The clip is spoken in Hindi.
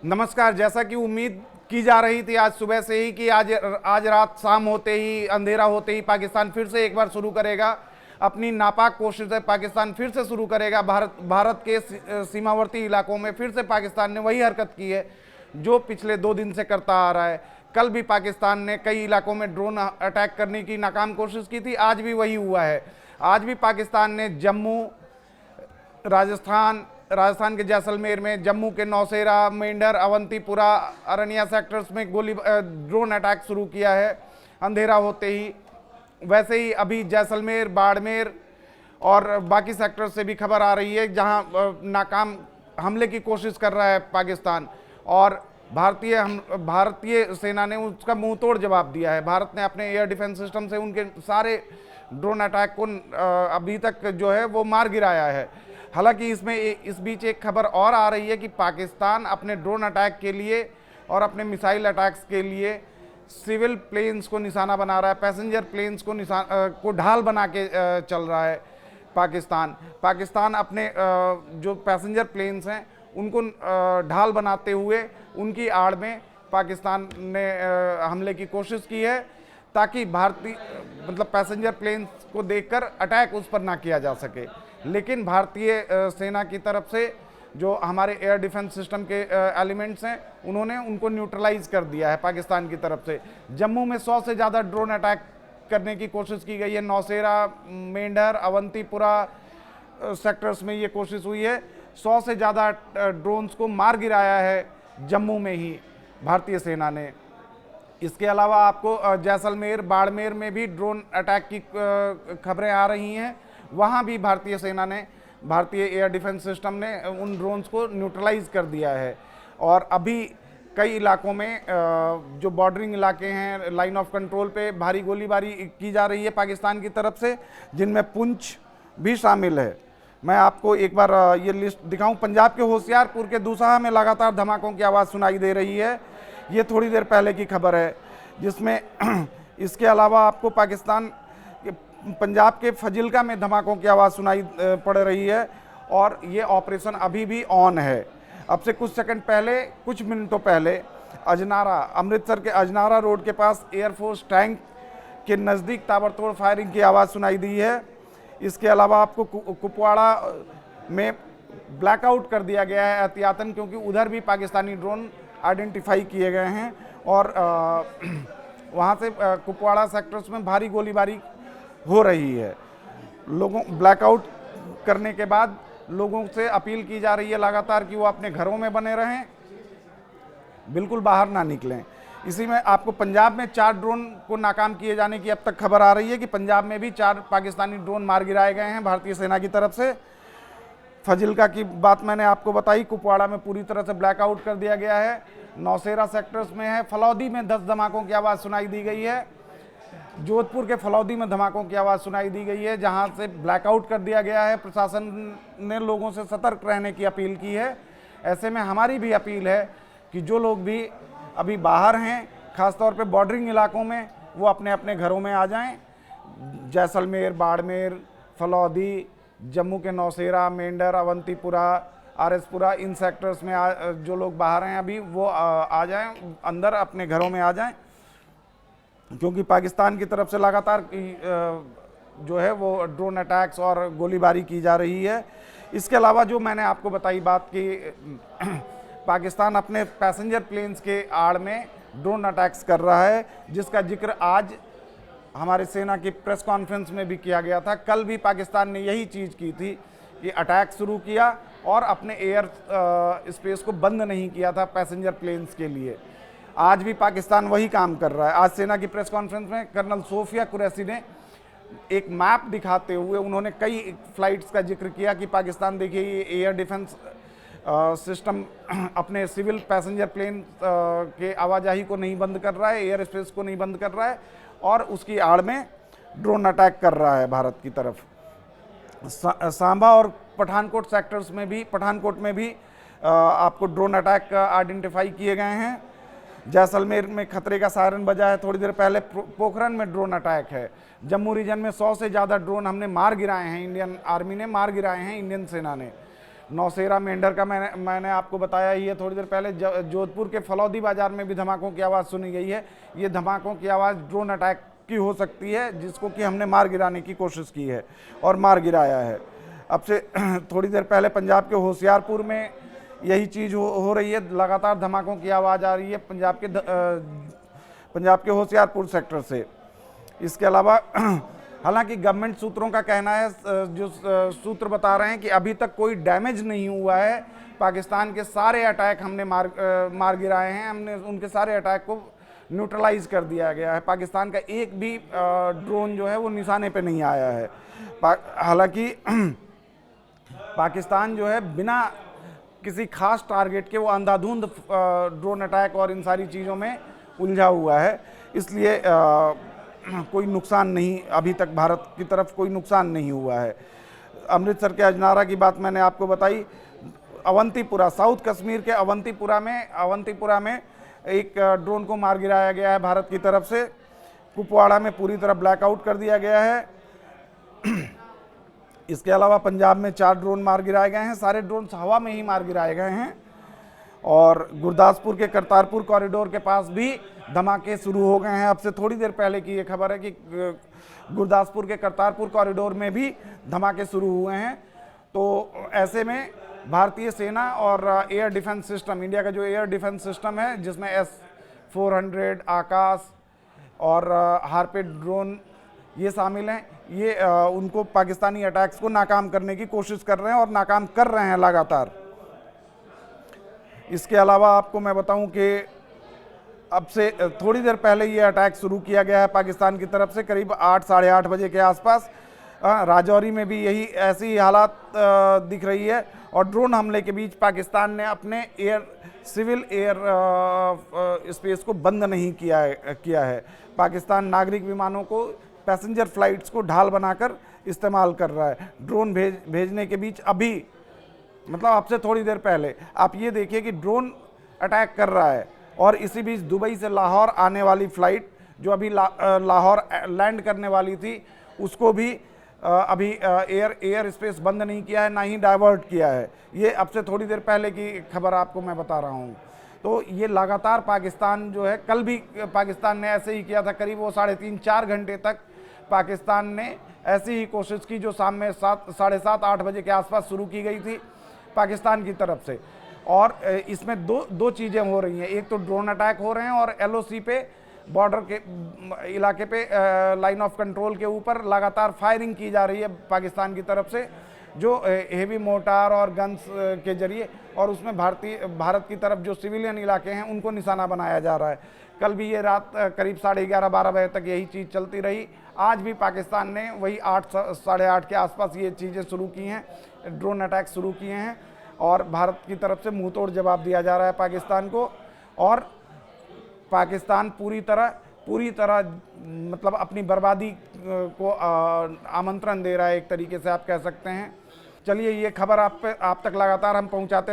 नमस्कार। जैसा कि उम्मीद की जा रही थी आज सुबह से ही कि आज रात शाम होते ही, अंधेरा होते ही पाकिस्तान फिर से एक बार शुरू करेगा अपनी नापाक कोशिशें। पाकिस्तान फिर से शुरू करेगा। भारत के सीमावर्ती इलाकों में फिर से पाकिस्तान ने वही हरकत की है जो पिछले 2 दिन से करता आ रहा है। कल भी पाकिस्तान ने कई इलाकों में ड्रोन अटैक करने की नाकाम कोशिश की थी, आज भी वही हुआ है। आज भी पाकिस्तान ने जम्मू, राजस्थान के जैसलमेर में, जम्मू के नौशेरा, मेंढर, अवंतीपुरा, अरनिया सेक्टर्स में ड्रोन अटैक शुरू किया है अंधेरा होते ही। वैसे ही अभी जैसलमेर, बाड़मेर और बाकी सेक्टर से भी खबर आ रही है जहां नाकाम हमले की कोशिश कर रहा है पाकिस्तान, और भारतीय सेना ने उसका मुंह तोड़ जवाब दिया है। भारत ने अपने एयर डिफेंस सिस्टम से उनके सारे ड्रोन अटैक को अभी तक जो है वो मार गिराया है। हालांकि इस बीच एक खबर और आ रही है कि पाकिस्तान अपने ड्रोन अटैक के लिए और अपने मिसाइल अटैक्स के लिए सिविल प्लेन्स को निशाना बना रहा है, पैसेंजर प्लेन्स को ढाल बना के चल रहा है। पाकिस्तान अपने जो पैसेंजर प्लेन्स हैं उनको ढाल बनाते हुए उनकी आड़ में पाकिस्तान ने हमले की कोशिश की है, ताकि भारतीय पैसेंजर प्लेन्स को देखकर अटैक उस पर ना किया जा सके। लेकिन भारतीय सेना की तरफ से जो हमारे एयर डिफेंस सिस्टम के एलिमेंट्स हैं उन्होंने उनको न्यूट्रलाइज कर दिया है पाकिस्तान की तरफ से। जम्मू में 100 से ज़्यादा ड्रोन अटैक करने की कोशिश की गई है। नौशेरा, मेंढर, अवंतीपुरा सेक्टर्स में ये कोशिश हुई है। 100 से ज़्यादा ड्रोन्स को मार गिराया है जम्मू में ही भारतीय सेना ने। इसके अलावा आपको जैसलमेर, बाड़मेर में भी ड्रोन अटैक की खबरें आ रही हैं। वहाँ भी भारतीय सेना ने, भारतीय एयर डिफेंस सिस्टम ने उन ड्रोन्स को न्यूट्रलाइज कर दिया है। और अभी कई इलाकों में जो बॉर्डरिंग इलाके हैं, लाइन ऑफ कंट्रोल पे भारी गोलीबारी की जा रही है पाकिस्तान की तरफ से, जिनमें पुंछ भी शामिल है। मैं आपको एक बार ये लिस्ट दिखाऊं। पंजाब के होशियारपुर के दूसाहा में लगातार धमाकों की आवाज़ सुनाई दे रही है। ये थोड़ी देर पहले की खबर है, जिसमें इसके अलावा आपको पंजाब के फजिल्का में धमाकों की आवाज़ सुनाई पड़ रही है, और ये ऑपरेशन अभी भी ऑन है। अब से कुछ मिनटों पहले अमृतसर के अजनारा रोड के पास एयरफोर्स टैंक के नज़दीक ताबड़तोड़ फायरिंग की आवाज़ सुनाई दी है। इसके अलावा आपको कुपवाड़ा में ब्लैकआउट कर दिया गया है एहतियातन, क्योंकि उधर भी पाकिस्तानी ड्रोन आइडेंटिफाई किए गए हैं, और वहाँ से कुपवाड़ा सेक्टर्स में भारी गोलीबारी हो रही है। ब्लैकआउट करने के बाद लोगों से अपील की जा रही है लगातार कि वो अपने घरों में बने रहें, बिल्कुल बाहर ना निकलें। इसी में आपको पंजाब में 4 ड्रोन को नाकाम किए जाने की अब तक खबर आ रही है कि पंजाब में भी 4 पाकिस्तानी ड्रोन मार गिराए गए हैं भारतीय सेना की तरफ से। फजिल्का की बात मैंने आपको बताई। कुपवाड़ा में पूरी तरह से ब्लैकआउट कर दिया गया है। नौशेरा सेक्टर्स में है। फलौदी में 10 धमाकों की आवाज़ सुनाई दी गई है। जोधपुर के फलौदी में धमाकों की आवाज़ सुनाई दी गई है, जहां से ब्लैकआउट कर दिया गया है। प्रशासन ने लोगों से सतर्क रहने की अपील की है। ऐसे में हमारी भी अपील है कि जो लोग भी अभी बाहर हैं, ख़ासतौर पे बॉर्डरिंग इलाकों में, वो अपने अपने घरों में आ जाएं। जैसलमेर, बाड़मेर, फलौदी, जम्मू के नौशेरा, मेंढर, अवंतीपुरा, आरएसपुरा, इन सेक्टर्स में जो लोग बाहर हैं अभी, वो आ जाएं, अंदर अपने घरों में आ जाएं, क्योंकि पाकिस्तान की तरफ से लगातार जो है वो ड्रोन अटैक्स और गोलीबारी की जा रही है। इसके अलावा जो मैंने आपको बताई बात कि पाकिस्तान अपने पैसेंजर प्लेन्स के आड़ में ड्रोन अटैक्स कर रहा है, जिसका जिक्र आज हमारे सेना की प्रेस कॉन्फ्रेंस में भी किया गया था। कल भी पाकिस्तान ने यही चीज़ की थी कि अटैक शुरू किया और अपने एयर स्पेस को बंद नहीं किया था पैसेंजर प्लेन्स के लिए। आज भी पाकिस्तान वही काम कर रहा है। आज सेना की प्रेस कॉन्फ्रेंस में कर्नल सोफिया कुरैशी ने एक मैप दिखाते हुए उन्होंने कई फ्लाइट्स का जिक्र किया कि पाकिस्तान देखिए ये एयर डिफेंस सिस्टम अपने सिविल पैसेंजर प्लेन के आवाजाही को नहीं बंद कर रहा है, एयर स्पेस को नहीं बंद कर रहा है, और उसकी आड़ में ड्रोन अटैक कर रहा है भारत की तरफ। सांबा और पठानकोट में भी आपको ड्रोन अटैक आइडेंटिफाई किए गए हैं। जैसलमेर में खतरे का सायरन बजा है। थोड़ी देर पहले पोखरन में ड्रोन अटैक है। जम्मू रीजन में 100 से ज़्यादा ड्रोन हमने मार गिराए हैं, इंडियन आर्मी ने मार गिराए हैं, इंडियन सेना ने। नौशेरा मेंढर का मैंने आपको बताया ही है थोड़ी देर पहले। जोधपुर के फलौदी बाजार में भी धमाकों की आवाज़ सुनी गई है। ये धमाकों की आवाज़ ड्रोन अटैक की हो सकती है, जिसको कि हमने मार गिराने की कोशिश की है और मार गिराया है। अब से थोड़ी देर पहले पंजाब के होशियारपुर में यही चीज़ हो रही है, लगातार धमाकों की आवाज़ आ रही है पंजाब के होशियारपुर सेक्टर से। इसके अलावा हालांकि गवर्नमेंट सूत्रों का कहना है, जो सूत्र बता रहे हैं कि अभी तक कोई डैमेज नहीं हुआ है। पाकिस्तान के सारे अटैक हमने मार गिराए हैं, हमने उनके सारे अटैक को न्यूट्रलाइज कर दिया गया है। पाकिस्तान का एक भी ड्रोन जो है वो निशाने पे नहीं आया है। हालांकि पाकिस्तान जो है बिना किसी खास टारगेट के वो अंधाधुंध ड्रोन अटैक और इन सारी चीज़ों में उलझा हुआ है, इसलिए कोई नुकसान नहीं, अभी तक भारत की तरफ कोई नुकसान नहीं हुआ है। अमृतसर के अजनारा की बात मैंने आपको बताई। अवंतीपुरा, साउथ कश्मीर के अवंतीपुरा में एक ड्रोन को मार गिराया गया है भारत की तरफ से। कुपवाड़ा में पूरी तरह ब्लैकआउट कर दिया गया है। इसके अलावा पंजाब में 4 ड्रोन मार गिराए गए हैं, सारे ड्रोन हवा में ही मार गिराए गए हैं। और गुरदासपुर के करतारपुर कॉरिडोर के पास भी धमाके शुरू हो गए हैं। अब से थोड़ी देर पहले की ये खबर है कि गुरदासपुर के करतारपुर कॉरिडोर में भी धमाके शुरू हुए हैं। तो ऐसे में भारतीय सेना और एयर डिफेंस सिस्टम, इंडिया का जो एयर डिफेंस सिस्टम है, जिसमें S-400 आकाश और हार्पेट ड्रोन ये शामिल हैं, ये उनको पाकिस्तानी अटैक्स को नाकाम करने की कोशिश कर रहे हैं और नाकाम कर रहे हैं लगातार। इसके अलावा आपको मैं बताऊं कि अब से थोड़ी देर पहले ये अटैक शुरू किया गया है पाकिस्तान की तरफ से, करीब 8 साढ़े 8 बजे के आसपास। राजौरी में भी यही ऐसी ही हालात दिख रही है। और ड्रोन हमले के बीच पाकिस्तान ने अपने सिविल एयर स्पेस को बंद नहीं किया है। पाकिस्तान नागरिक विमानों को, पैसेंजर फ्लाइट्स को ढाल बनाकर इस्तेमाल कर रहा है। ड्रोन भेजने के बीच अभी, मतलब आपसे थोड़ी देर पहले आप ये देखिए कि ड्रोन अटैक कर रहा है। और इसी बीच दुबई से लाहौर आने वाली फ़्लाइट जो अभी लाहौर लैंड करने वाली थी, उसको भी अभी एयर स्पेस बंद नहीं किया है, ना ही डाइवर्ट किया है। ये अब से थोड़ी देर पहले की खबर आपको मैं बता रहा हूँ। तो ये लगातार पाकिस्तान जो है, कल भी पाकिस्तान ने ऐसे ही किया था। करीब वो 3.5-4 घंटे तक पाकिस्तान ने ऐसी ही कोशिश की, जो शाम में 7-7-8 बजे के आसपास शुरू की गई थी पाकिस्तान की तरफ से। और इसमें दो चीज़ें हो रही हैं, एक तो ड्रोन अटैक हो रहे हैं और LOC पे, बॉर्डर के इलाके पे, लाइन ऑफ कंट्रोल के ऊपर लगातार फायरिंग की जा रही है पाकिस्तान की तरफ से, जो हेवी मोर्टार और गन्स के जरिए। और उसमें भारत की तरफ जो सिविलियन इलाके हैं उनको निशाना बनाया जा रहा है। कल भी ये रात करीब 11:30-12 बजे तक यही चीज़ चलती रही। आज भी पाकिस्तान ने वही 8 साढ़े 8 के आसपास ये चीज़ें शुरू की हैं, ड्रोन अटैक शुरू किए हैं। और भारत की तरफ से मुंह तोड़ जवाब दिया जा रहा है पाकिस्तान को। और पाकिस्तान पूरी तरह मतलब अपनी बर्बादी को आमंत्रण दे रहा है, एक तरीके से आप कह सकते हैं। चलिए, ये खबर आप तक लगातार हम पहुंचाते रहें।